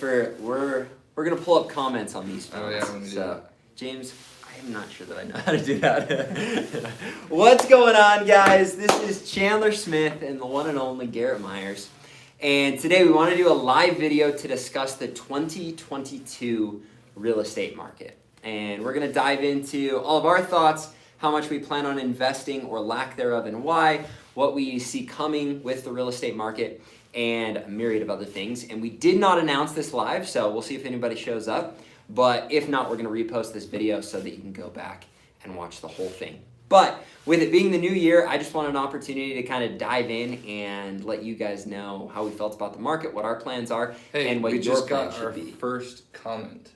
We're gonna pull up comments on these phones. Oh yeah, let me do that. James, I'm not sure that I know how to do that. What's going on, guys? This is Chandler Smith and the one and only Garrett Myers. And today we want to do a live video to discuss the 2022 real estate market. And we're going to dive into all of our thoughts, how much we plan on investing or lack thereof and why, what we see coming with the real estate market, and a myriad of other things. And we did not announce this live, so we'll see if anybody shows up. But if not, we're going to repost this video so that you can go back and watch the whole thing. But with it being the new year, I just wanted an opportunity to kind of dive in and let you guys know how we felt about the market, what our plans are, and what we your just plans got should our be. first comment.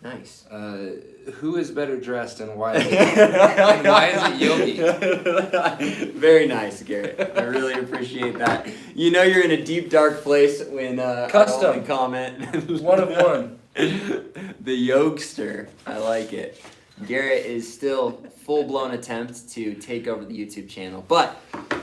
Nice. Who is better dressed and why? And why is it Yogi? Very nice, Garrett. I really appreciate that. You know you're in a deep, dark place when Custom. I only comment. One of one. The Yogster. I like it. Garrett is still full-blown attempt to take over the YouTube channel. But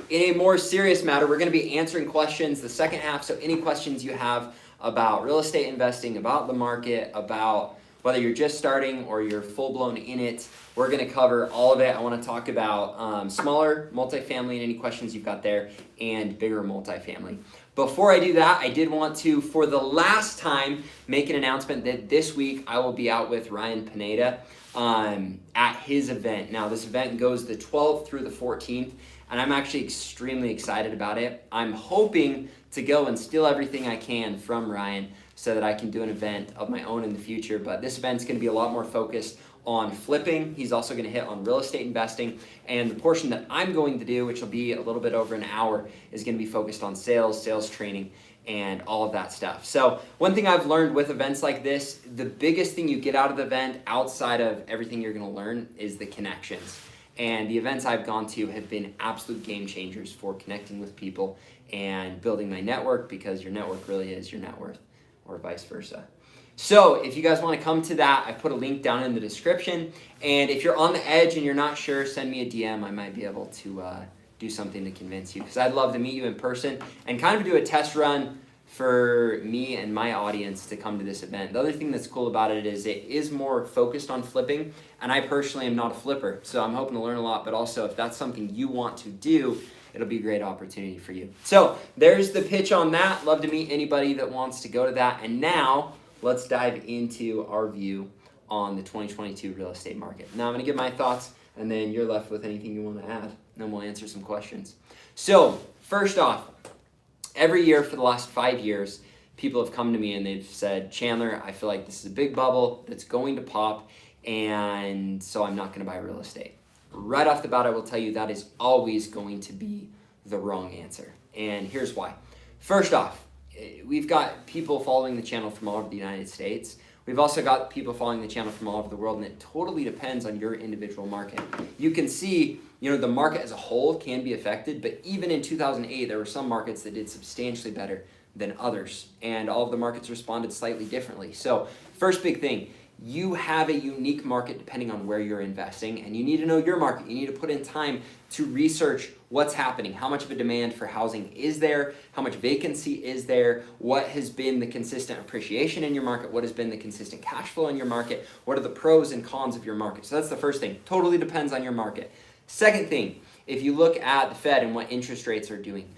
in a more serious matter, we're going to be answering questions the second half. So any questions you have about real estate investing, about the market, about whether you're just starting or you're full-blown in it, we're going to cover all of it. I want to talk about smaller multifamily and any questions you've got there, and bigger multifamily. Before I do that, I did want to, for the last time, make an announcement that this week I will be out with Ryan Pineda at his event. Now, this event goes the 12th through the 14th, and I'm actually extremely excited about it. I'm hoping to go and steal everything I can from Ryan so that I can do an event of my own in the future. But this event's going to be a lot more focused on flipping. He's also going to hit on real estate investing. And the portion that I'm going to do, which will be a little bit over an hour, is going to be focused on sales training, and all of that stuff. So one thing I've learned with events like this, the biggest thing you get out of the event outside of everything you're going to learn is the connections. And the events I've gone to have been absolute game changers for connecting with people and building my network, because your network really is your net worth, or vice versa. So if you guys want to come to that, I put a link down in the description. And if you're on the edge and you're not sure, send me a DM. I might be able to do something to convince you, because I'd love to meet you in person and kind of do a test run for me and my audience to come to this event. The other thing that's cool about it is more focused on flipping, and I personally am not a flipper, so I'm hoping to learn a lot. But also, if that's something you want to do, it'll be a great opportunity for you. So there's the pitch on that. Love to meet anybody that wants to go to that. And now let's dive into our view on the 2022 real estate market. Now I'm going to give my thoughts, and then you're left with anything you want to add. Then we'll answer some questions. So first off, every year for the last 5 years, people have come to me and they've said, Chandler, I feel like this is a big bubble that's going to pop, and so I'm not going to buy real estate. Right off the bat, I will tell you that is always going to be the wrong answer. And here's why. First off, we've got people following the channel from all over the United States. We've also got people following the channel from all over the world, and it totally depends on your individual market. You can see, the market as a whole can be affected, but even in 2008, there were some markets that did substantially better than others, and all of the markets responded slightly differently. So first big thing, you have a unique market depending on where you're investing, and you need to know your market. You need to put in time to research what's happening. How much of a demand for housing is there? How much vacancy is there? What has been the consistent appreciation in your market? What has been the consistent cash flow in your market? What are the pros and cons of your market? So that's the first thing. Totally depends on your market. Second thing, if you look at the Fed and what interest rates are doing,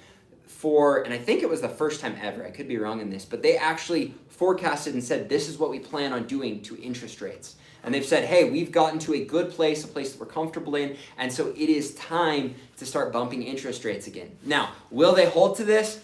and I think it was the first time ever, I could be wrong in this, but they actually forecasted and said, this is what we plan on doing to interest rates. And they've said, hey, we've gotten to a good place, a place that we're comfortable in, and so it is time to start bumping interest rates again. Now, will they hold to this?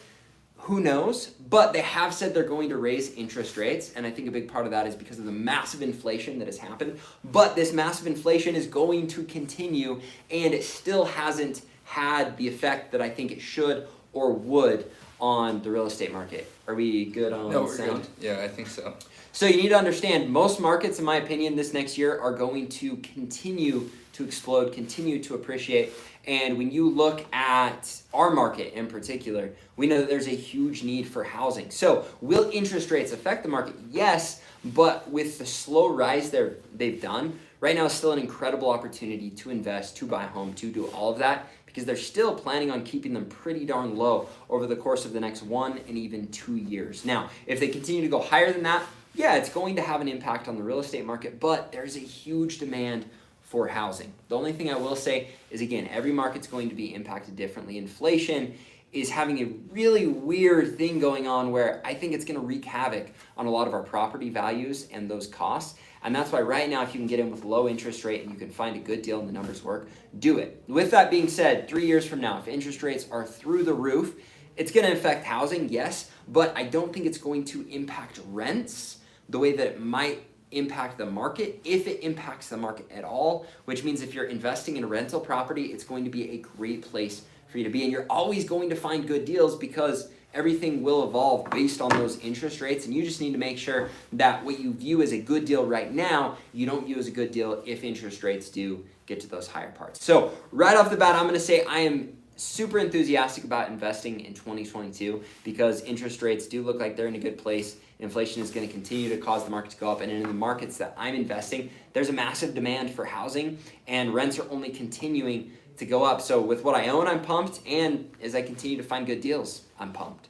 Who knows? But they have said they're going to raise interest rates, and I think a big part of that is because of the massive inflation that has happened. But this massive inflation is going to continue, and it still hasn't had the effect that I think it should or would on the real estate market. Are we good on No, we're sound? good. Yeah, I think so. So you need to understand, most markets, in my opinion, this next year are going to continue to explode, continue to appreciate. And when you look at our market in particular, we know that there's a huge need for housing. So will interest rates affect the market? Yes, but with the slow rise they've done, right now is still an incredible opportunity to invest, to buy a home, to do all of that, because because they're still planning on keeping them pretty darn low over the course of the next 1 and even 2 years. Now, if they continue to go higher than that, yeah, it's going to have an impact on the real estate market, but there's a huge demand for housing. The only thing I will say is, again, every market's going to be impacted differently. Inflation is having a really weird thing going on where I think it's going to wreak havoc on a lot of our property values and those costs. And that's why right now, if you can get in with low interest rate and you can find a good deal and the numbers work, do it. With that being said, 3 years from now, if interest rates are through the roof, it's going to affect housing, yes, but I don't think it's going to impact rents the way that it might impact the market, if it impacts the market at all, which means if you're investing in a rental property, it's going to be a great place for you to be. And you're always going to find good deals because everything will evolve based on those interest rates. And you just need to make sure that what you view as a good deal right now, you don't view as a good deal if interest rates do get to those higher parts. So right off the bat, I'm going to say I am super enthusiastic about investing in 2022 because interest rates do look like they're in a good place. Inflation is going to continue to cause the market to go up. And in the markets that I'm investing, there's a massive demand for housing and rents are only continuing to go up. So with what I own, I'm pumped. And as I continue to find good deals, I'm pumped.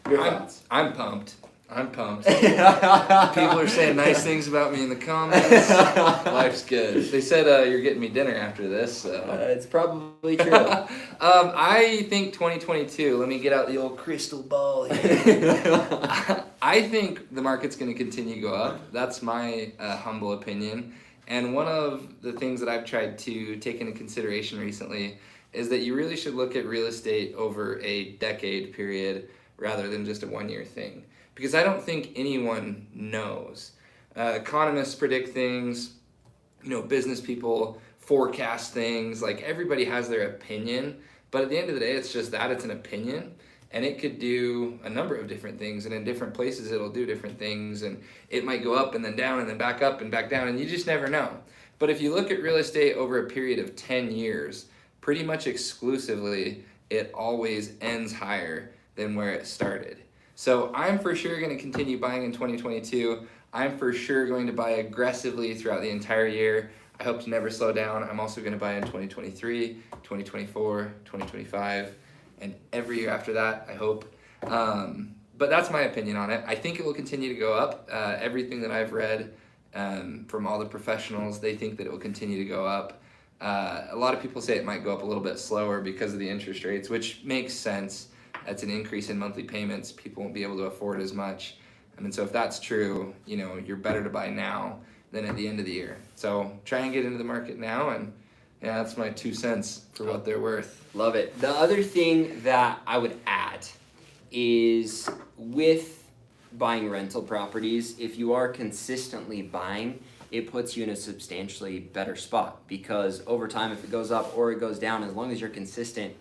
Your thoughts? I'm pumped. People are saying nice things about me in the comments. Life's good. They said you're getting me dinner after this. So. It's probably true. I think 2022, let me get out the old crystal ball here. I think the market's going to continue to go up. That's my humble opinion. And one of the things that I've tried to take into consideration recently is that you really should look at real estate over a decade period rather than just a 1 year thing. Because I don't think anyone knows. Economists predict things, business people forecast things, like everybody has their opinion, but at the end of the day, it's just that, it's an opinion, and it could do a number of different things, and in different places it'll do different things, and it might go up and then down and then back up and back down, and you just never know. But if you look at real estate over a period of 10 years, pretty much exclusively, it always ends higher than where it started. So I'm for sure going to continue buying in 2022. I'm for sure going to buy aggressively throughout the entire year. I hope to never slow down. I'm also going to buy in 2023, 2024, 2025, and every year after that, I hope. But that's my opinion on it. I think it will continue to go up. Everything that I've read from all the professionals, they think that it will continue to go up. A lot of people say it might go up a little bit slower because of the interest rates, which makes sense. That's an increase in monthly payments. People won't be able to afford as much. And so if that's true, you're better to buy now than at the end of the year. So try and get into the market now, and yeah, that's my 2 cents for what they're worth. Love it. The other thing that I would add is with buying rental properties, if you are consistently buying, it puts you in a substantially better spot because over time, if it goes up or it goes down, as long as you're consistent,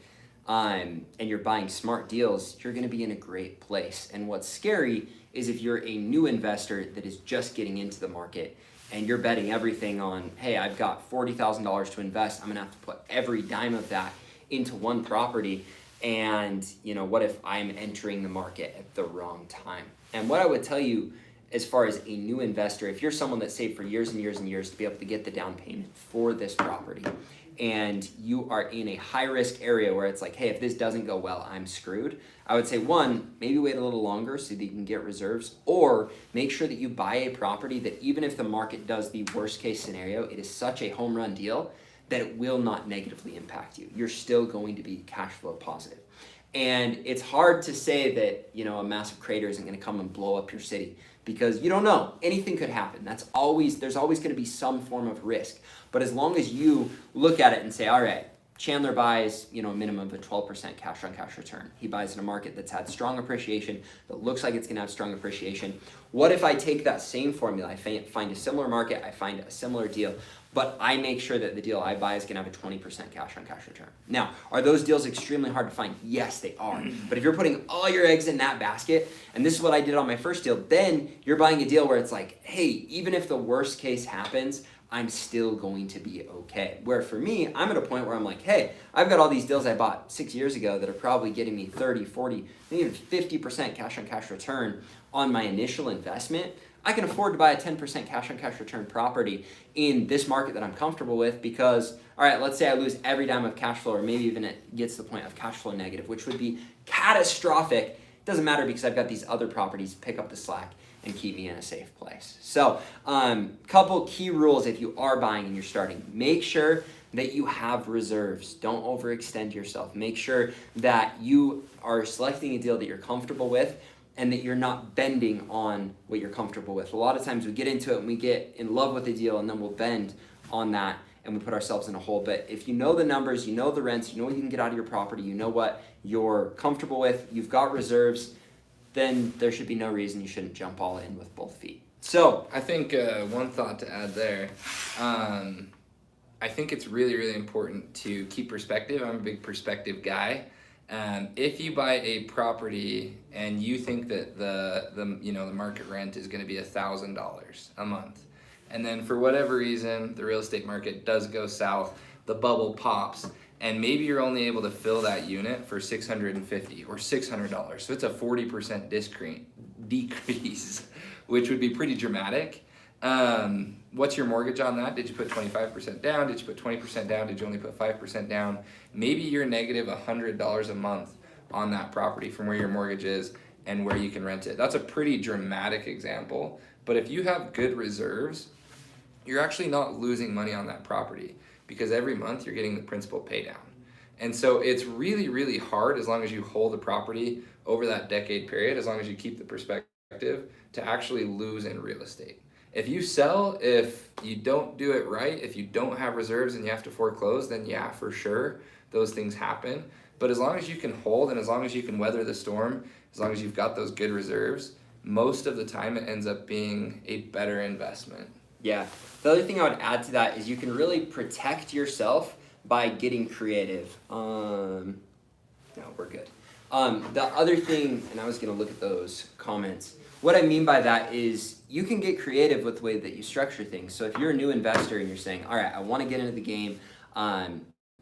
and you're buying smart deals, you're going to be in a great place. And what's scary is if you're a new investor that is just getting into the market and you're betting everything on, hey, I've got $40,000 to invest. I'm going to have to put every dime of that into one property. And, what if I'm entering the market at the wrong time? And what I would tell you as far as a new investor, if you're someone that saved for years and years and years to be able to get the down payment for this property, and you are in a high-risk area where it's like, hey, if this doesn't go well, I'm screwed, I would say, one, maybe wait a little longer so that you can get reserves, or make sure that you buy a property that even if the market does the worst-case scenario, it is such a home run deal that it will not negatively impact you. You're still going to be cash flow positive. And it's hard to say that, a massive crater isn't going to come and blow up your city because you don't know. Anything could happen. There's always going to be some form of risk. But as long as you look at it and say, all right, Chandler buys, a minimum of a 12% cash on cash return. He buys in a market that's had strong appreciation, that looks like it's going to have strong appreciation. What if I take that same formula, I find a similar market, I find a similar deal, but I make sure that the deal I buy is going to have a 20% cash on cash return. Now, are those deals extremely hard to find? Yes, they are. But if you're putting all your eggs in that basket, and this is what I did on my first deal, then you're buying a deal where it's like, hey, even if the worst case happens, I'm still going to be okay. Where for me, I'm at a point where I'm like, hey, I've got all these deals I bought 6 years ago that are probably getting me 30, 40, maybe even 50% cash on cash return on my initial investment. I can afford to buy a 10% cash on cash return property in this market that I'm comfortable with because, all right, let's say I lose every dime of cash flow, or maybe even it gets to the point of cash flow negative, which would be catastrophic. It doesn't matter because I've got these other properties to pick up the slack and keep me in a safe place. So, couple key rules if you are buying and you're starting. Make sure that you have reserves. Don't overextend yourself. Make sure that you are selecting a deal that you're comfortable with and that you're not bending on what you're comfortable with. A lot of times we get into it and we get in love with the deal and then we'll bend on that and we put ourselves in a hole. But if you know the numbers, you know the rents, you know what you can get out of your property, you know what you're comfortable with, you've got reserves, then there should be no reason you shouldn't jump all in with both feet. So I think one thought to add there, I think it's really, really important to keep perspective. I'm a big perspective guy. If you buy a property and you think that the market rent is going to be $1,000 a month, and then for whatever reason the real estate market does go south, the bubble pops, and maybe you're only able to fill that unit for $650 or $600, so it's a 40% decrease, which would be pretty dramatic. What's your mortgage on that? Did you put 25% down? Did you put 20% down? Did you only put 5% down? Maybe you're negative $100 a month on that property from where your mortgage is and where you can rent it. That's a pretty dramatic example, but if you have good reserves, you're actually not losing money on that property because every month you're getting the principal pay down. And so it's really, really hard, as long as you hold the property over that decade period, as long as you keep the perspective, to actually lose in real estate. If you sell, if you don't do it right, if you don't have reserves and you have to foreclose, then yeah, for sure, those things happen. But as long as you can hold and as long as you can weather the storm, as long as you've got those good reserves, most of the time it ends up being a better investment. yeah, the other thing I would add to that is you can really protect yourself by getting creative. No, we're good. The other thing, and I was going to look at those comments. What I mean by that is you can get creative with the way that you structure things. So if you're a new investor and you're saying, all right, I want to get into the game,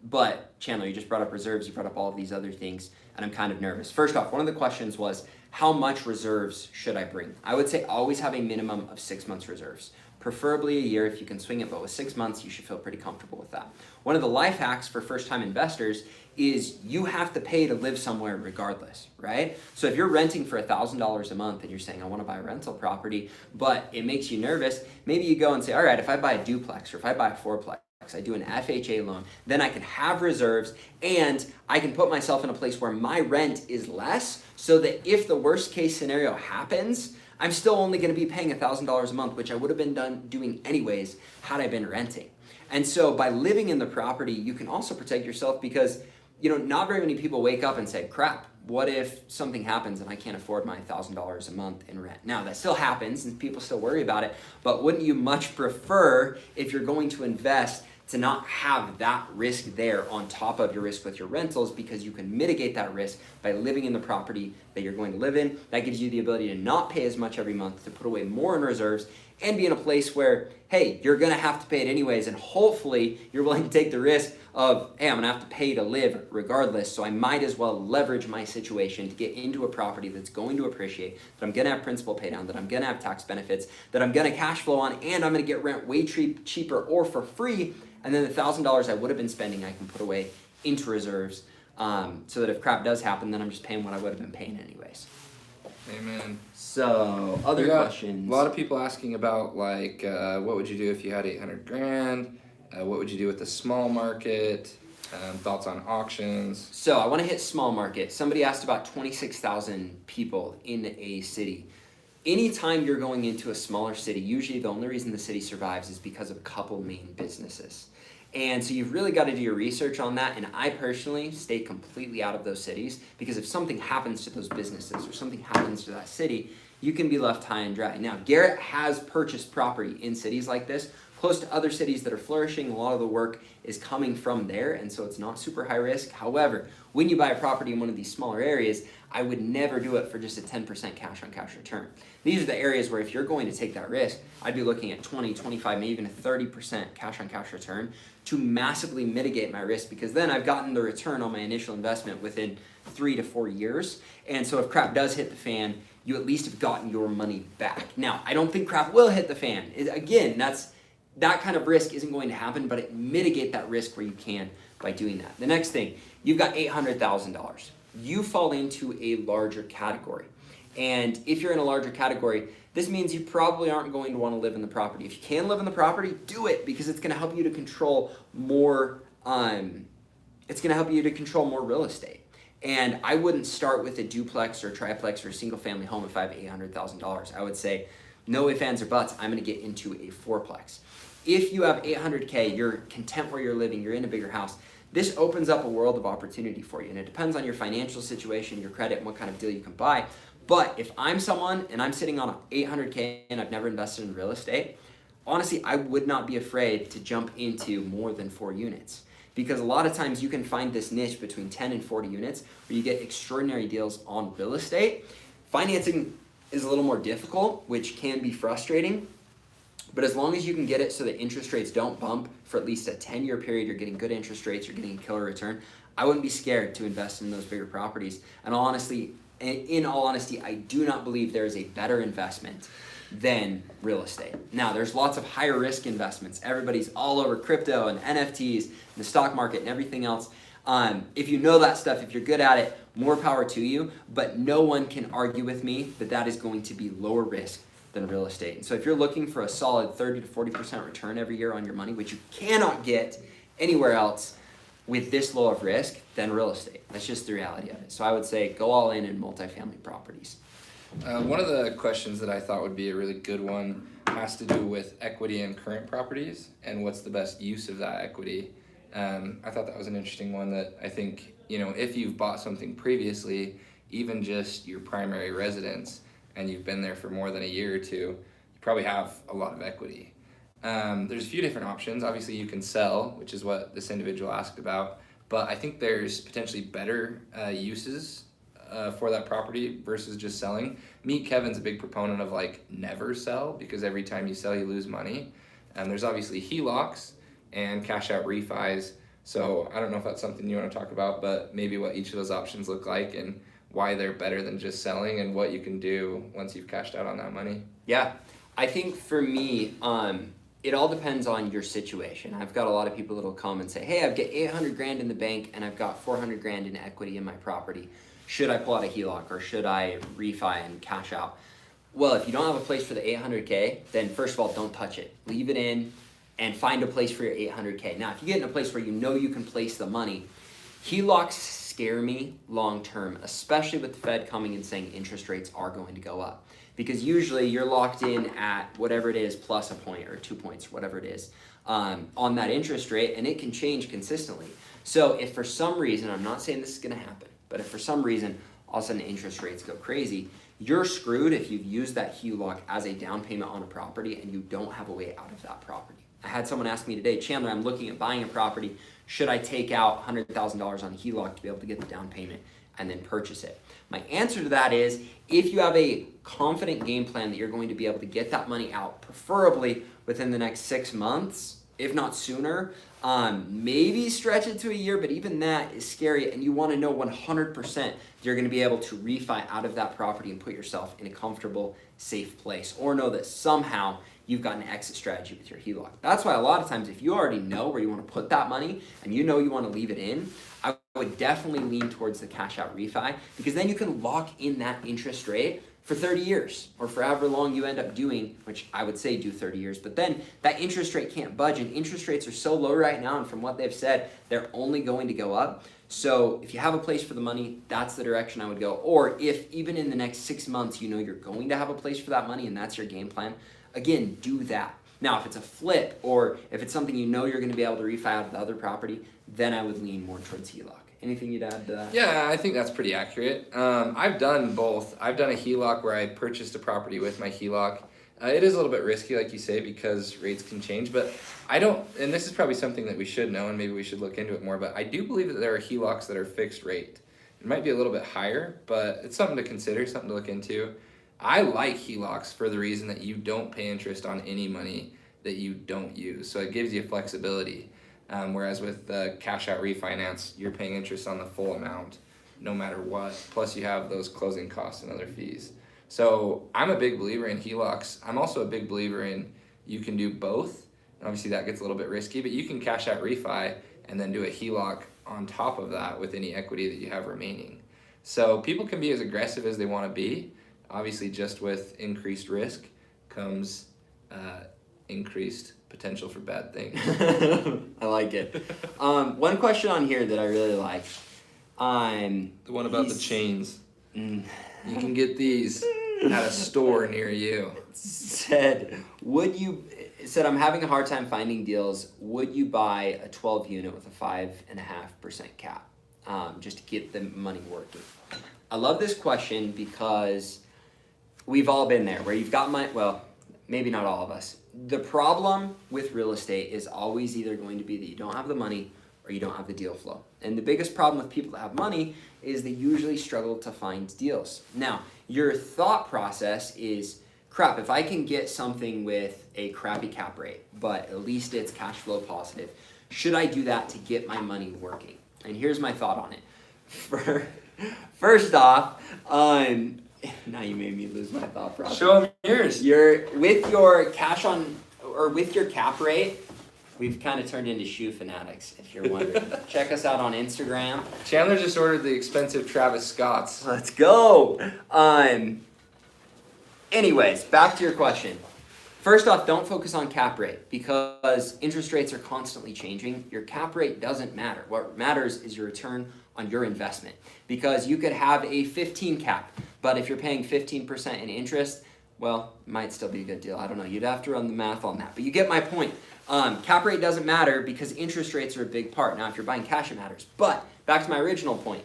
but Chandler, you just brought up reserves, you brought up all of these other things, and I'm kind of nervous. First off, one of the questions was, how much reserves should I bring? I would say always have a minimum of 6 months reserves. Preferably a year if you can swing it, but with 6 months, you should feel pretty comfortable with that. One of the life hacks for first-time investors is you have to pay to live somewhere regardless, right? So if you're renting for $1,000 a month and you're saying, I want to buy a rental property, but it makes you nervous, maybe you go and say, all right, if I buy a duplex or if I buy a fourplex, I do an FHA loan, then I can have reserves and I can put myself in a place where my rent is less so that if the worst case scenario happens, I'm still only going to be paying $1,000 a month, which I would have been doing anyways had I been renting. And so by living in the property, you can also protect yourself because, not very many people wake up and say, crap, what if something happens and I can't afford my $1,000 a month in rent? Now, that still happens and people still worry about it, but wouldn't you much prefer, if you're going to invest, to not have that risk there on top of your risk with your rentals, because you can mitigate that risk by living in the property that you're going to live in. That gives you the ability to not pay as much every month, to put away more in reserves, and be in a place where, hey, you're gonna have to pay it anyways, and hopefully you're willing to take the risk of, hey, I'm gonna have to pay to live regardless, so I might as well leverage my situation to get into a property that's going to appreciate, that I'm gonna have principal pay down, that I'm gonna have tax benefits, that I'm gonna cash flow on, and I'm gonna get rent way cheaper or for free, and then the $1,000 I would have been spending, I can put away into reserves, so that if crap does happen, then I'm just paying what I would have been paying anyways. Amen. So, other questions? A lot of people asking about what would you do if you had 800 grand? What would you do with the small market? Thoughts on auctions? So I want to hit small market. Somebody asked about 26,000 people in a city. Anytime you're going into a smaller city, usually the only reason the city survives is because of a couple main businesses. And so you've really got to do your research on that. And I personally stay completely out of those cities, because if something happens to those businesses or something happens to that city, you can be left high and dry. Now, Garrett has purchased property in cities like this, close to other cities that are flourishing. A lot of the work is coming from there, and so it's not super high risk. However, when you buy a property in one of these smaller areas, I would never do it for just a 10% cash on cash return. These are the areas where if you're going to take that risk, I'd be looking at 20, 25, maybe even a 30% cash on cash return to massively mitigate my risk, because then I've gotten the return on my initial investment within 3 to 4 years. And so if crap does hit the fan, you at least have gotten your money back. Now, I don't think crap will hit the fan. Again, that kind of risk isn't going to happen, but mitigate that risk where you can by doing that. The next thing, you've got $800,000. You fall into a larger category. And if you're in a larger category, this means you probably aren't going to want to live in the property. If you can live in the property, do it, because it's going to help you to control more. It's going to help you to control more real estate. And I wouldn't start with a duplex or a triplex or a single family home if I have $800,000. I would say, no ifs, ands, or buts, I'm going to get into a fourplex. If you have $800K, you're content where you're living, you're in a bigger house, this opens up a world of opportunity for you. And it depends on your financial situation, your credit, and what kind of deal you can buy. But if I'm someone and I'm sitting on $800K and I've never invested in real estate, honestly, I would not be afraid to jump into more than 4 units. Because a lot of times you can find this niche between 10 and 40 units where you get extraordinary deals on real estate. Financing is a little more difficult, which can be frustrating. But as long as you can get it so that interest rates don't bump for at least a 10-year period, you're getting good interest rates, you're getting a killer return, I wouldn't be scared to invest in those bigger properties. And in all honesty, I do not believe there is a better investment than real estate. Now, there's lots of higher risk investments. Everybody's all over crypto and NFTs and the stock market and everything else. If you know that stuff, if you're good at it, more power to you. But no one can argue with me that that is going to be lower risk than real estate. And so if you're looking for a solid 30 to 40% return every year on your money, which you cannot get anywhere else with this low of risk, then real estate. That's just the reality of it. So I would say go all in multifamily properties. One of the questions that I thought would be a really good one has to do with equity in current properties and what's the best use of that equity. I thought that was an interesting one that I think, if you've bought something previously, even just your primary residence, and you've been there for more than a year or two, you probably have a lot of equity. There's a few different options. Obviously, you can sell, which is what this individual asked about, but I think there's potentially better uses for that property versus just selling. Kevin's a big proponent of never sell, because every time you sell, you lose money. And there's obviously HELOCs and cash out refis. So I don't know if that's something you want to talk about, but maybe what each of those options look like and why they're better than just selling and what you can do once you've cashed out on that money. Yeah, I think for me, it all depends on your situation. I've got a lot of people that'll come and say, hey, I've got 800 grand in the bank and I've got 400 grand in equity in my property. Should I pull out a HELOC or should I refi and cash out? Well, if you don't have a place for the 800K, then first of all, don't touch it. Leave it in and find a place for your 800K. Now, if you get in a place where you know you can place the money, HELOCs scare me long term, especially with the Fed coming and saying interest rates are going to go up. Because usually you're locked in at whatever it is plus a point or 2 points or whatever it is on that interest rate, and it can change consistently. So if for some reason, I'm not saying this is going to happen, but if for some reason all of a sudden interest rates go crazy, you're screwed if you've used that HELOC as a down payment on a property and you don't have a way out of that property. I had someone ask me today, Chandler, I'm looking at buying a property. Should I take out $100,000 on HELOC to be able to get the down payment and then purchase it? My answer to that is, if you have a confident game plan that you're going to be able to get that money out, preferably within the next 6 months, if not sooner, maybe stretch it to a year, but even that is scary, and you want to know 100% you're going to be able to refi out of that property and put yourself in a comfortable, safe place, or know that somehow you've got an exit strategy with your HELOC. That's why a lot of times, if you already know where you want to put that money and you know you want to leave it in, I would definitely lean towards the cash out refi, because then you can lock in that interest rate for 30 years or for however long you end up doing, which I would say do 30 years. But then that interest rate can't budge, and interest rates are so low right now, and from what they've said, they're only going to go up. So if you have a place for the money, that's the direction I would go. Or if even in the next 6 months you know you're going to have a place for that money and that's your game plan, again, do that. Now, if it's a flip or if it's something you know you're going to be able to refi out of the other property, then I would lean more towards HELOC. Anything you'd add to that? Yeah, I think that's pretty accurate. I've done both. I've done a HELOC where I purchased a property with my HELOC. It is a little bit risky, like you say, because rates can change, but I don't, and this is probably something that we should know and maybe we should look into it more, but I do believe that there are HELOCs that are fixed rate. It might be a little bit higher, but it's something to consider, something to look into. I like HELOCs for the reason that you don't pay interest on any money that you don't use. So it gives you flexibility. Whereas with the cash out refinance, you're paying interest on the full amount no matter what. Plus you have those closing costs and other fees. So I'm a big believer in HELOCs. I'm also a big believer in you can do both. And obviously that gets a little bit risky, but you can cash out refi and then do a HELOC on top of that with any equity that you have remaining. So people can be as aggressive as they want to be. Obviously, just with increased risk comes increased potential for bad things. I like it. One question on here that I really like. The one about the chains. You can get these at a store near you. Said, I'm having a hard time finding deals. Would you buy a 12 unit with a 5.5% cap just to get the money working? I love this question because we've all been there where you've got money. Well, maybe not all of us. The problem with real estate is always either going to be that you don't have the money or you don't have the deal flow. And the biggest problem with people that have money is they usually struggle to find deals. Now, your thought process is, crap, if I can get something with a crappy cap rate, but at least it's cash flow positive, should I do that to get my money working? And here's my thought on it. First off, now you made me lose my thought process. Show them yours. With your cash on, or with your cap rate, we've kind of turned into shoe fanatics, if you're wondering. Check us out on Instagram. Chandler just ordered the expensive Travis Scotts. Let's go. Anyways, back to your question. First off, don't focus on cap rate because interest rates are constantly changing. Your cap rate doesn't matter. What matters is your return on your investment, because you could have a 15 cap, but if you're paying 15% in interest, well, it might still be a good deal. I don't know. You'd have to run the math on that, but you get my point. Cap rate doesn't matter because interest rates are a big part. Now, if you're buying cash, it matters. But back to my original point.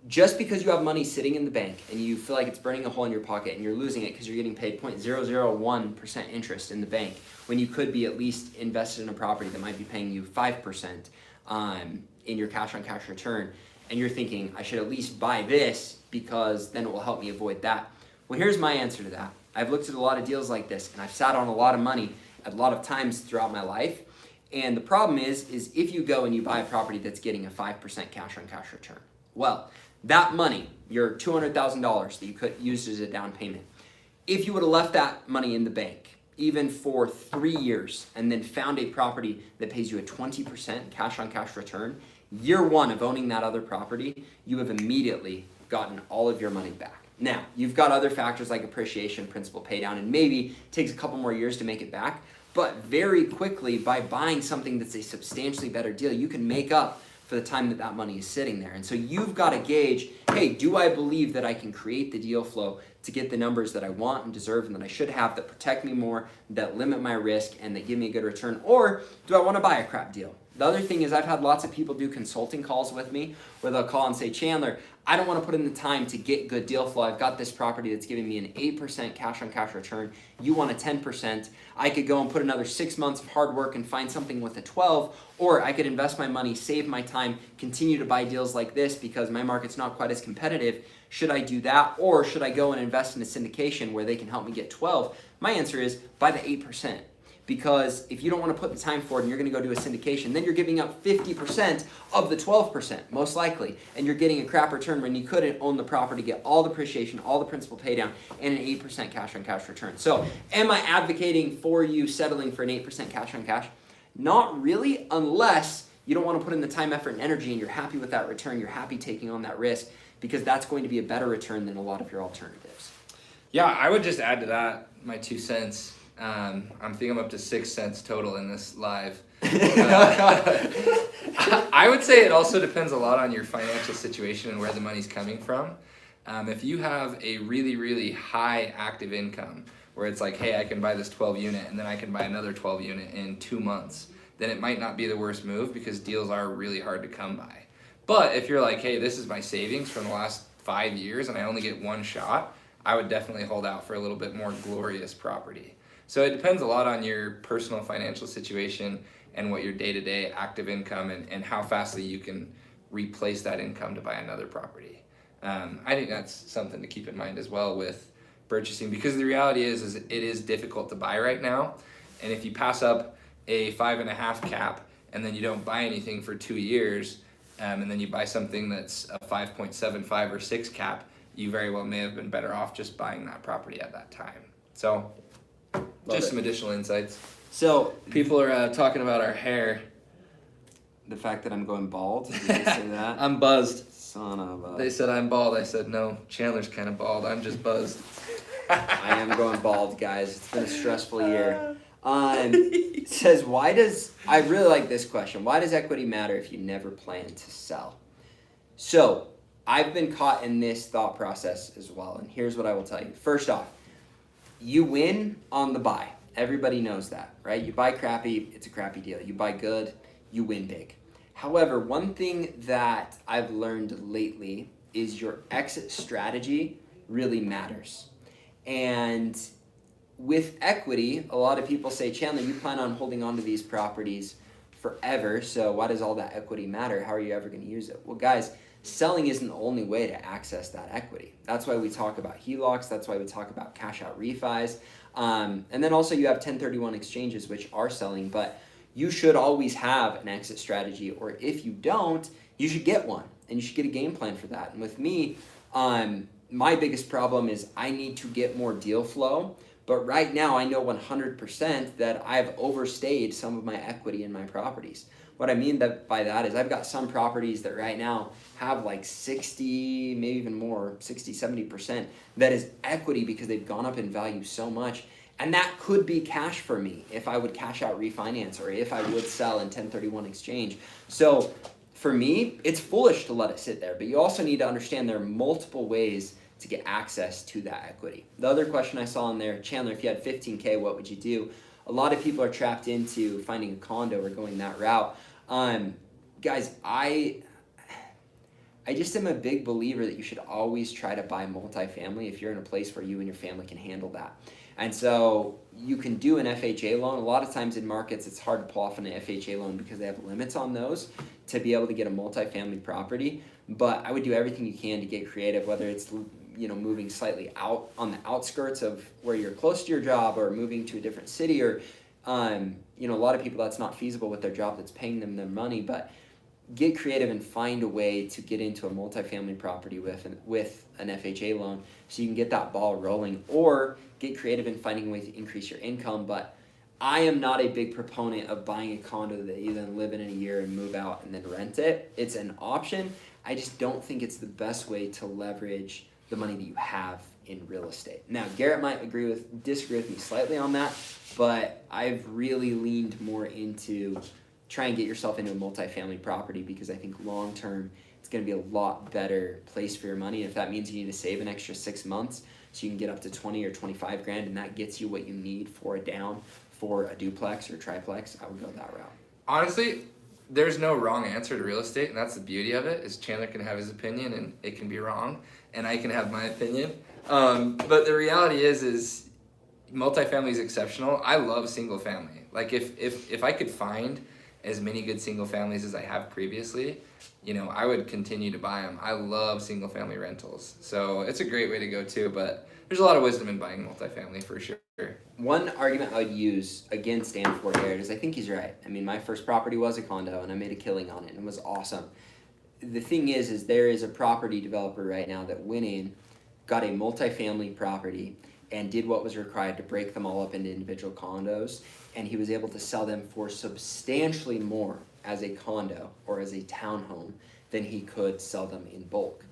Just because you have money sitting in the bank and you feel like it's burning a hole in your pocket and you're losing it because you're getting paid 0.001% interest in the bank when you could be at least invested in a property that might be paying you 5% in your cash on cash return, and you're thinking, I should at least buy this because then it will help me avoid that. Well, here's my answer to that. I've looked at a lot of deals like this and I've sat on a lot of money at a lot of times throughout my life. And the problem is if you go and you buy a property that's getting a 5% cash on cash return, well, that money, your $200,000 that you could use as a down payment, if you would have left that money in the bank, even for 3 years, and then found a property that pays you a 20% cash on cash return, year one of owning that other property, you have immediately gotten all of your money back. Now, you've got other factors like appreciation, principal pay down, and maybe it takes a couple more years to make it back, but very quickly by buying something that's a substantially better deal, you can make up for the time that money is sitting there. And so you've got to gauge, hey, do I believe that I can create the deal flow to get the numbers that I want and deserve and that I should have, that protect me more, that limit my risk, and that give me a good return? Or do I want to buy a crap deal? The other thing is I've had lots of people do consulting calls with me where they'll call and say, Chandler, I don't want to put in the time to get good deal flow. I've got this property that's giving me an 8% cash on cash return. You want a 10%. I could go and put another 6 months of hard work and find something with a 12, or I could invest my money, save my time, continue to buy deals like this because my market's not quite as competitive. Should I do that, or should I go and invest in a syndication where they can help me get 12? My answer is buy the 8%. Because if you don't want to put the time forward and you're going to go do a syndication, then you're giving up 50% of the 12%, most likely. And you're getting a crap return when you could own the property, get all the appreciation, all the principal pay down, and an 8% cash on cash return. So am I advocating for you settling for an 8% cash on cash? Not really, unless you don't want to put in the time, effort, and energy and you're happy with that return, you're happy taking on that risk, because that's going to be a better return than a lot of your alternatives. Yeah, I would just add to that my 2 cents. I'm thinking I'm up to 6 cents total in this live. I would say it also depends a lot on your financial situation and where the money's coming from. If you have a really, really high active income where it's like, hey, I can buy this 12 unit and then I can buy another 12 unit in 2 months, then it might not be the worst move because deals are really hard to come by. But if you're like, hey, this is my savings from the last 5 years and I only get one shot, I would definitely hold out for a little bit more glorious property. So it depends a lot on your personal financial situation and what your day-to-day active income and how fastly you can replace that income to buy another property. I think that's something to keep in mind as well with purchasing, because the reality is it is difficult to buy right now. And if you pass up a 5.5 cap and then you don't buy anything for 2 years, and then you buy something that's a 5.75 or 6 cap, you very well may have been better off just buying that property at that time. So some additional insights. So People are talking about our hair. the fact that I'm going bald, did they say that? I'm buzzed. Son of a... They said I'm bald. I said, no, Chandler's kind of bald. I'm just buzzed. I am going bald, guys. It's been a stressful year. It says, I really like this question. Why does equity matter if you never plan to sell? So I've been caught in this thought process as well. And here's what I will tell you. First off, you win on the buy. Everybody knows that, right? You buy crappy, it's a crappy deal. You buy good, you win big. However, one thing that I've learned lately is your exit strategy really matters. And with equity, a lot of people say, Chandler, you plan on holding on to these properties forever, so why does all that equity matter? How are you ever going to use it? Well, guys, selling isn't the only way to access that equity. That's why we talk about HELOCs. That's why we talk about cash out refis. And then also you have 1031 exchanges, which are selling, but you should always have an exit strategy, or if you don't, you should get one, and you should get a game plan for that. And with me, my biggest problem is I need to get more deal flow, but right now I know 100% that I've overstayed some of my equity in my properties. What I mean by that is I've got some properties that right now have like 60, maybe even more, 60, 70% that is equity because they've gone up in value so much. And that could be cash for me if I would cash out refinance or if I would sell in 1031 exchange. So for me, it's foolish to let it sit there, but you also need to understand there are multiple ways to get access to that equity. The other question I saw in there, Chandler, if you had 15K, what would you do? A lot of people are trapped into finding a condo or going that route. Guys, I just am a big believer that you should always try to buy multifamily if you're in a place where you and your family can handle that. And so you can do an FHA loan. A lot of times in markets, it's hard to pull off an FHA loan because they have limits on those to be able to get a multifamily property. But I would do everything you can to get creative, whether it's moving slightly out on the outskirts of where you're close to your job, or moving to a different city, or a lot of people that's not feasible with their job that's paying them their money. But get creative and find a way to get into a multifamily property with an FHA loan so you can get that ball rolling, or get creative in finding a way to increase your income. But I am not a big proponent of buying a condo that you then live in a year and move out and then rent it. It's an option. I just don't think it's the best way to leverage the money that you have in real estate. Now, Garrett might disagree with me slightly on that, but I've really leaned more into try and get yourself into a multifamily property because I think long term it's going to be a lot better place for your money. And if that means you need to save an extra 6 months so you can get up to 20 or 25 grand and that gets you what you need for a down for a duplex or triplex, I would go that route. Honestly, there's no wrong answer to real estate, and that's the beauty of it, is Chandler can have his opinion and it can be wrong, and I can have my opinion. But the reality is multifamily is exceptional. I love single family. Like if I could find as many good single families as I have previously, I would continue to buy them. I love single family rentals. So it's a great way to go too, but there's a lot of wisdom in buying multifamily for sure. One argument I would use against Dan for Garrett is I think he's right. I mean, my first property was a condo and I made a killing on it and it was awesome. The thing is there is a property developer right now that went in, got a multifamily property, and did what was required to break them all up into individual condos, and he was able to sell them for substantially more as a condo or as a townhome than he could sell them in bulk.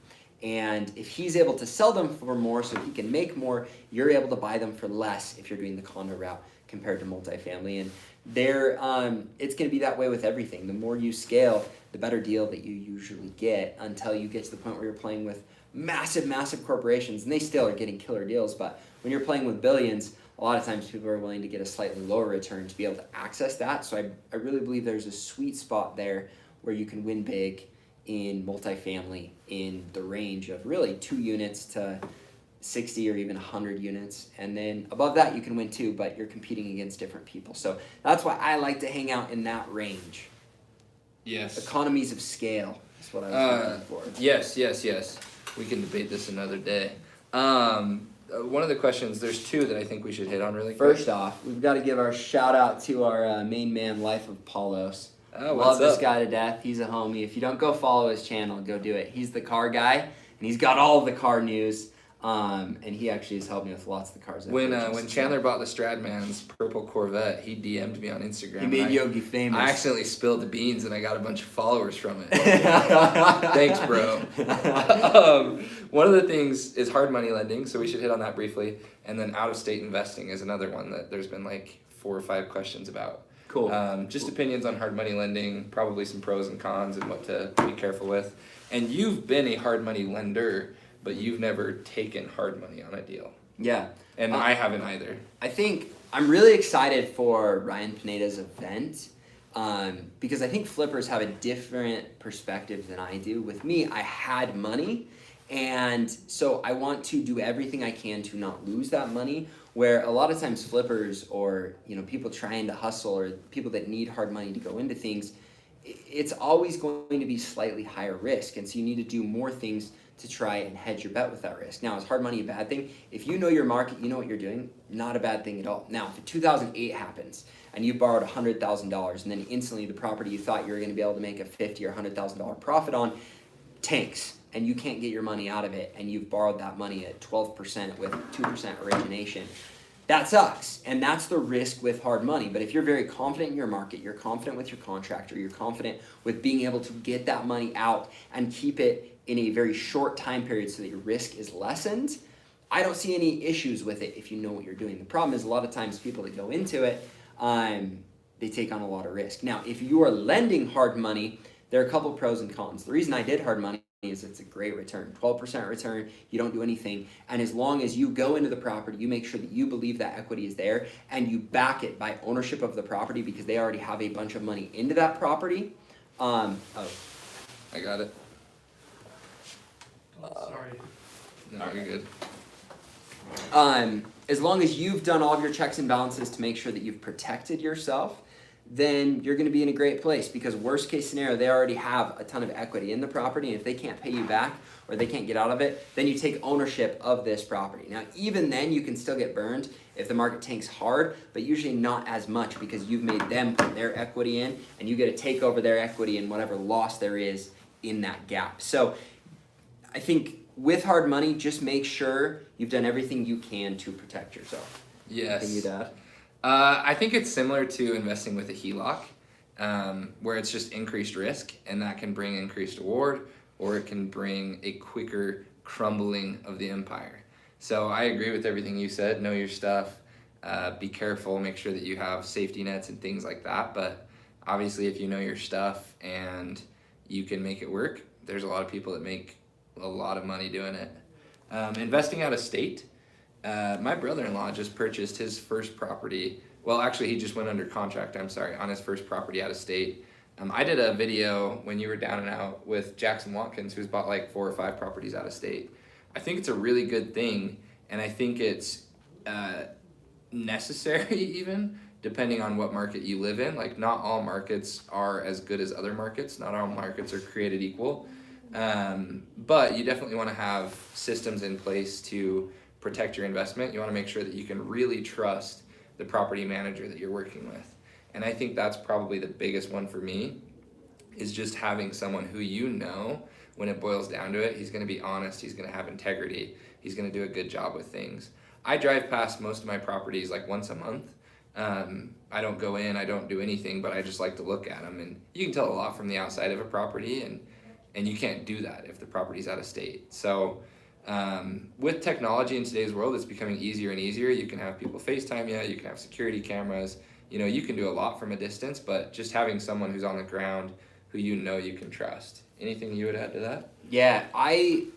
And if he's able to sell them for more so he can make more, you're able to buy them for less if you're doing the condo route compared to multifamily. And it's going to be that way with everything. The more you scale, the better deal that you usually get, until you get to the point where you're playing with massive corporations, and they still are getting killer deals. But when you're playing with billions, a lot of times people are willing to get a slightly lower return to be able to access that. So I really believe there's a sweet spot there where you can win big in multifamily in the range of really 2 units to 60 or even 100 units. And then above that you can win too, but you're competing against different people. So that's why I like to hang out in that range. Yes. Economies of scale. That's what I was looking for. Yes. We can debate this another day. One of the questions, there's two that I think we should hit on really quick. First off, we've got to give our shout out to our main man, Life of Paulos. Oh, Love this guy to death. He's a homie. If you don't go follow his channel, go do it. He's the car guy, and he's got all of the car news. And he actually has helped me with lots of the cars. When Chandler bought the Stradman's purple Corvette, he DM'd me on Instagram. He made Yogi famous. I accidentally spilled the beans, and I got a bunch of followers from it. Thanks, bro. One of the things is hard money lending, so we should hit on that briefly. And then out-of-state investing is another one that there's been like 4 or 5 questions about. Cool. Just opinions on hard money lending, probably some pros and cons and what to be careful with. And you've been a hard money lender, but you've never taken hard money on a deal. Yeah. And I haven't either. I think I'm really excited for Ryan Pineda's event because I think flippers have a different perspective than I do. With me, I had money, and so I want to do everything I can to not lose that money, where a lot of times flippers or people trying to hustle or people that need hard money to go into things, it's always going to be slightly higher risk, and so you need to do more things to try and hedge your bet with that risk. Now, is hard money a bad thing? If you know your market, you know what you're doing, not a bad thing at all. Now, if 2008 happens and you borrowed $100,000 and then instantly the property you thought you were going to be able to make a $50,000 or $100,000 profit on tanks and you can't get your money out of it and you've borrowed that money at 12% with 2% origination, that sucks. And that's the risk with hard money. But if you're very confident in your market, you're confident with your contractor, you're confident with being able to get that money out and keep it in a very short time period so that your risk is lessened, I don't see any issues with it if you know what you're doing. The problem is a lot of times people that go into it, they take on a lot of risk. Now, if you are lending hard money, there are a couple pros and cons. The reason I did hard money is it's a great return, 12% return, you don't do anything, and as long as you go into the property, you make sure that you believe that equity is there, and you back it by ownership of the property because they already have a bunch of money into that property. I got it. Sorry. No, you're good. As long as you've done all of your checks and balances to make sure that you've protected yourself, then you're going to be in a great place because worst case scenario, they already have a ton of equity in the property, and if they can't pay you back or they can't get out of it, then you take ownership of this property. Now, even then, you can still get burned if the market tanks hard, but usually not as much because you've made them put their equity in, and you get to take over their equity and whatever loss there is in that gap. So I think with hard money, just make sure you've done everything you can to protect yourself. Yes. Anything you'd add? I think it's similar to investing with a HELOC, where it's just increased risk, and that can bring increased reward, or it can bring a quicker crumbling of the empire. So I agree with everything you said. Know your stuff. Be careful. Make sure that you have safety nets and things like that. But obviously, if you know your stuff and you can make it work, there's a lot of people that make a lot of money doing it. Investing out of state. My brother-in-law just purchased his first property. Well, actually, he just went under contract, on his first property out of state. I did a video when you were down and out with Jackson Watkins, who's bought like 4 or 5 properties out of state. I think it's a really good thing, and I think it's necessary even, depending on what market you live in. Like, not all markets are as good as other markets. Not all markets are created equal. But you definitely want to have systems in place to protect your investment. You want to make sure that you can really trust the property manager that you're working with. And I think that's probably the biggest one for me, is just having someone who when it boils down to it, he's going to be honest, he's going to have integrity, he's going to do a good job with things. I drive past most of my properties like once a month. I don't go in, I don't do anything, but I just like to look at them. And you can tell a lot from the outside of a property, and you can't do that if the property's out of state. So with technology in today's world, it's becoming easier and easier. You can have people FaceTime you, you can have security cameras, you can do a lot from a distance, but just having someone who's on the ground who you can trust. Anything you would add to that? Yeah, I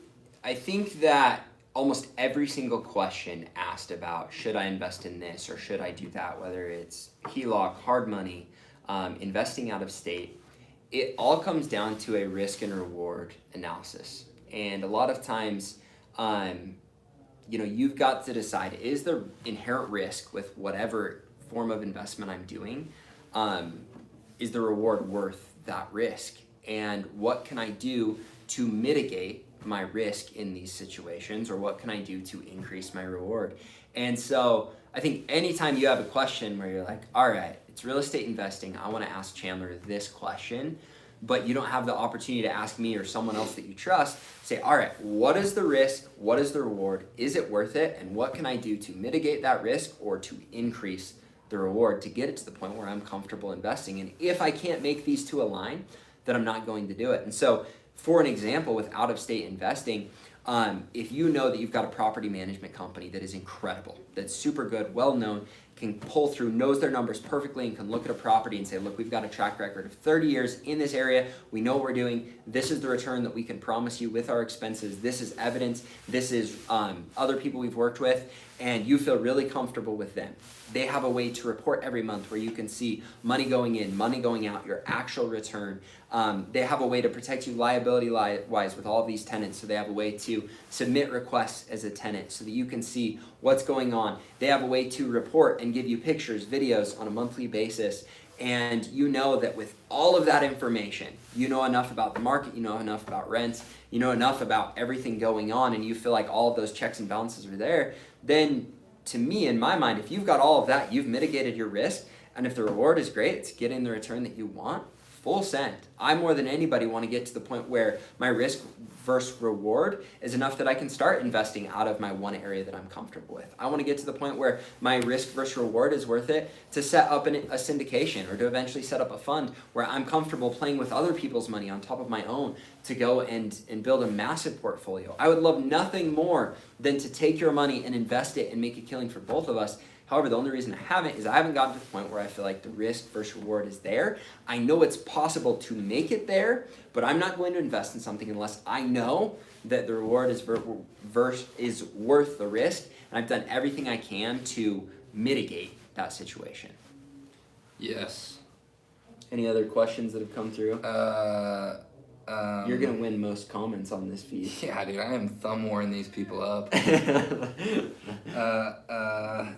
think that almost every single question asked about should I invest in this or should I do that, whether it's HELOC, hard money, investing out of state, it all comes down to a risk and reward analysis. And a lot of times, you've got to decide, is the inherent risk with whatever form of investment I'm doing, is the reward worth that risk? and what can I do to mitigate my risk in these situations, or what can I do to increase my reward? And so I think anytime you have a question where you're like, all right, it's real estate investing, I want to ask Chandler this question, but you don't have the opportunity to ask me or someone else that you trust, say, all right, what is the risk? What is the reward? Is it worth it? And what can I do to mitigate that risk or to increase the reward to get it to the point where I'm comfortable investing? And if I can't make these two align, then I'm not going to do it. And so for an example, with out-of-state investing, if you know that you've got a property management company that is incredible, that's super good, well-known, can pull through, knows their numbers perfectly, and can look at a property and say, look, we've got a track record of 30 years in this area. We know what we're doing. This is the return that we can promise you with our expenses. This is evidence. This is other people we've worked with, and you feel really comfortable with them. They have a way to report every month where you can see money going in, money going out, your actual return. They have a way to protect you liability-wise with all of these tenants, so they have a way to submit requests as a tenant so that you can see what's going on. They have a way to report and give you pictures, videos on a monthly basis, and you know that with all of that information, you know enough about the market, you know enough about rents, you know enough about everything going on, and you feel like all of those checks and balances are there, then to me, in my mind, if you've got all of that, you've mitigated your risk, and if the reward is great, it's getting the return that you want, full send. I more than anybody want to get to the point where my risk versus reward is enough that I can start investing out of my one area that I'm comfortable with. I want to get to the point where my risk versus reward is worth it to set up a syndication or to eventually set up a fund where I'm comfortable playing with other people's money on top of my own to go and build a massive portfolio. I would love nothing more than to take your money and invest it and make a killing for both of us. However, the only reason I haven't is I haven't gotten to the point where I feel like the risk versus reward is there. I know it's possible to make it there, but I'm not going to invest in something unless I know that the reward is worth the risk, and I've done everything I can to mitigate that situation. Yes. Any other questions that have come through? You're going to win most comments on this feed. Yeah, dude, I am thumb warring these people up.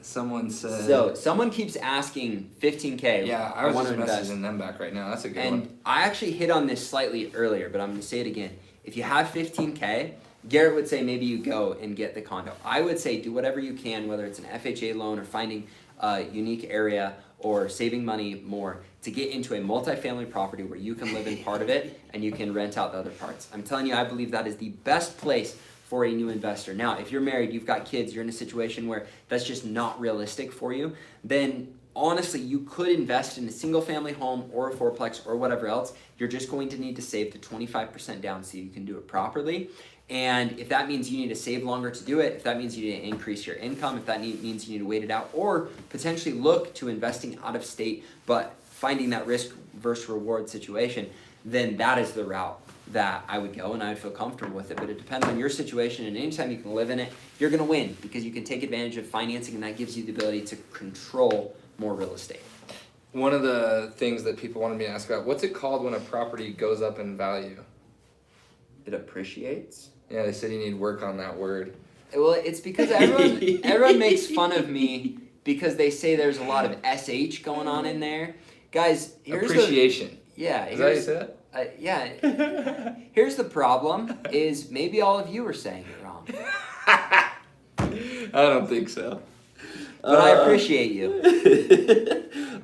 Someone said... So, someone keeps asking 15K. Yeah, I was just messaging them back right now. That's a good one. And I actually hit on this slightly earlier, but I'm going to say it again. If you have 15K, Garrett would say maybe you go and get the condo. I would say do whatever you can, whether it's an FHA loan or finding a unique area or saving money more to get into a multifamily property where you can live in part of it and you can rent out the other parts. I'm telling you, I believe that is the best place for a new investor. Now, if you're married, you've got kids, you're in a situation where that's just not realistic for you, then honestly, you could invest in a single family home or a fourplex or whatever else. You're just going to need to save the 25% down so you can do it properly. And if that means you need to save longer to do it, if that means you need to increase your income, if that means you need to wait it out, or potentially look to investing out of state, but finding that risk versus reward situation, then that is the route that I would go and I would feel comfortable with it. But it depends on your situation, and anytime you can live in it, you're going to win because you can take advantage of financing, and that gives you the ability to control more real estate. One of the things that people wanted me to ask about, what's it called when a property goes up in value? It appreciates? Yeah, they said you need work on that word. Well, it's because everyone makes fun of me because they say there's a lot of SH going on in there. Guys, here's appreciation. Yeah. Is that how you say that? Yeah. Here's the problem is maybe all of you are saying it wrong. I don't think so. But I appreciate you.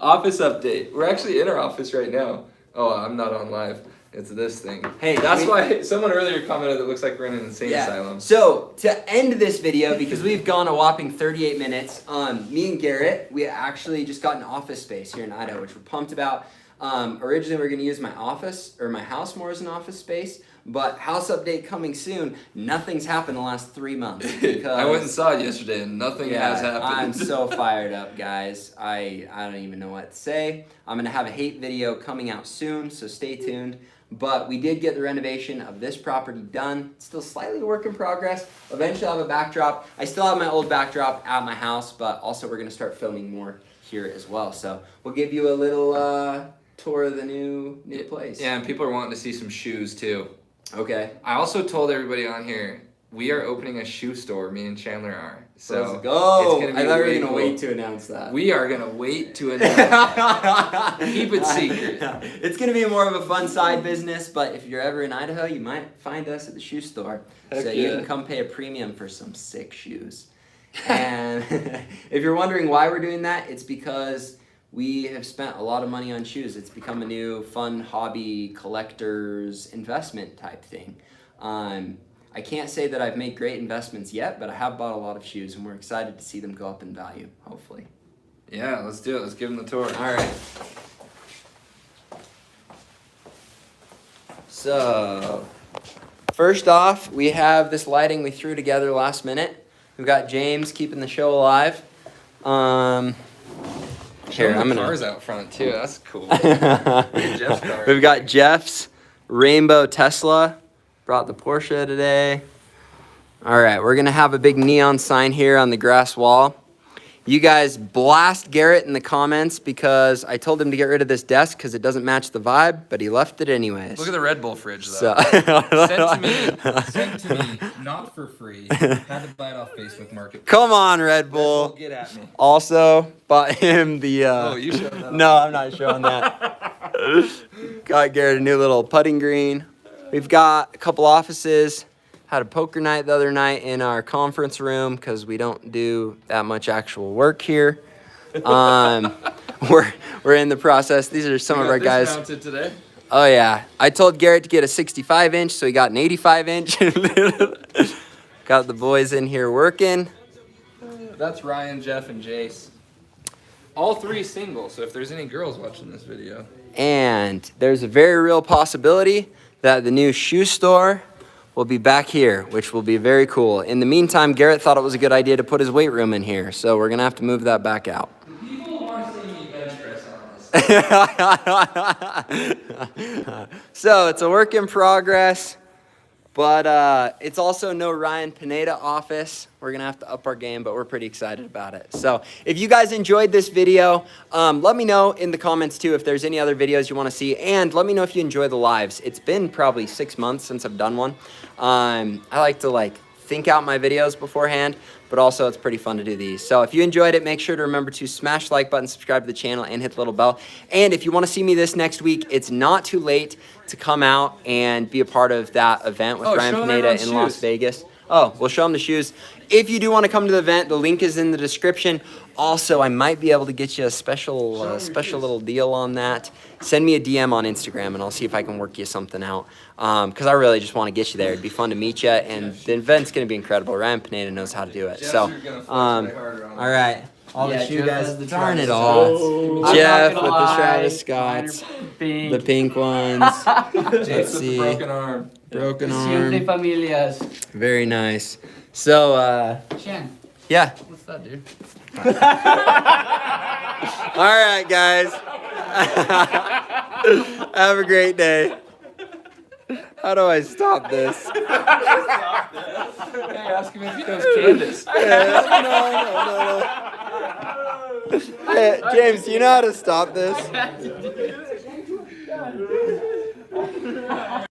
Office update. We're actually in our office right now. Oh, I'm not on live. It's this thing. Hey, that's why someone earlier commented it looks like we're in an insane asylum. So to end this video, because we've gone a whopping 38 minutes, me and Garrett, we actually just got an office space here in Idaho, which we're pumped about. Originally, we were going to use my office or my house more as an office space, but house update coming soon. Nothing's happened in the last 3 months. Because, I went and saw it yesterday, and nothing has happened. I'm so fired up, guys. I don't even know what to say. I'm going to have a hate video coming out soon, so stay tuned. But we did get the renovation of this property done. It's still slightly a work in progress. Eventually I'll have a backdrop. I still have my old backdrop at my house, but also we're going to start filming more here as well. So we'll give you a little tour of the new place. Yeah, and people are wanting to see some shoes too. Okay. I also told everybody on here, we are opening a shoe store. Me and Chandler are. So Let's go. It's gonna be I thought we were way gonna cool. wait to announce that. We are gonna wait to announce. Keep it secret. It's gonna be more of a fun side business, but if you're ever in Idaho, you might find us at the shoe store. Heck So you yeah. can come pay a premium for some sick shoes. And if you're wondering why we're doing that, it's because we have spent a lot of money on shoes. It's become a new fun hobby, collector's investment type thing. I can't say that I've made great investments yet, but I have bought a lot of shoes, and we're excited to see them go up in value, hopefully. Yeah, let's do it. Let's give them the tour. All right. So, first off, we have this lighting we threw together last minute. We've got James keeping the show alive. Here, I'm gonna. Cars out front too. That's cool. Jeff's car. We've got Jeff's rainbow Tesla. Brought the Porsche today. All right, we're gonna have a big neon sign here on the grass wall. You guys blast Garrett in the comments because I told him to get rid of this desk because it doesn't match the vibe, but he left it anyways. Look at the Red Bull fridge though. So Sent to me, not for free. Had to buy it off Facebook Marketplace. Come on, Red Bull. Get at me. Also, bought him the. Oh, you showed that. No, I'm not showing that. Got Garrett a new little putting green. We've got a couple offices. Had a poker night the other night in our conference room because we don't do that much actual work here. We're in the process. These are some of our guys. Mounted today. Oh yeah, I told Garrett to get a 65 inch, so he got an 85 inch. Got the boys in here working. That's Ryan, Jeff, and Jace. All three single. So if there's any girls watching this video, And there's a very real possibility that the new shoe store will be back here, which will be very cool. In the meantime, Garrett thought it was a good idea to put his weight room in here, so we're gonna have to move that back out. people want to see me bench press on this. So it's a work in progress, but it's also no Ryan Pineda office. We're gonna have to up our game, but we're pretty excited about it. So if you guys enjoyed this video, let me know in the comments too if there's any other videos you want to see, and let me know if you enjoy the lives. It's been probably 6 months since I've done one. I like to think out my videos beforehand, but also it's pretty fun to do these. So if you enjoyed it, make sure to remember to smash the like button, subscribe to the channel, and hit the little bell. And if you want to see me this next week, it's not too late to come out and be a part of that event with Ryan show them Pineda in everyone's Las shoes. Vegas. Oh, we'll show them the shoes. If you do want to come to the event, the link is in the description. Also, I might be able to get you a special little deal on that. Send me a DM on Instagram, and I'll see if I can work you something out. Because I really just want to get you there. It'd be fun to meet you, and the event's going to be incredible. Ryan Pineda knows how to do it. So, all right. All the shoe guys, darn it all. Jeff with the Travis Scotts, the pink ones. Let's see. Broken arm. Broken Siempre arm. familias. Very nice. So, Chan, yeah. what's that, dude? All right, guys. Have a great day. How do I stop this? Hey, ask him if he knows Candace. No. Hey, James, you know how to stop this?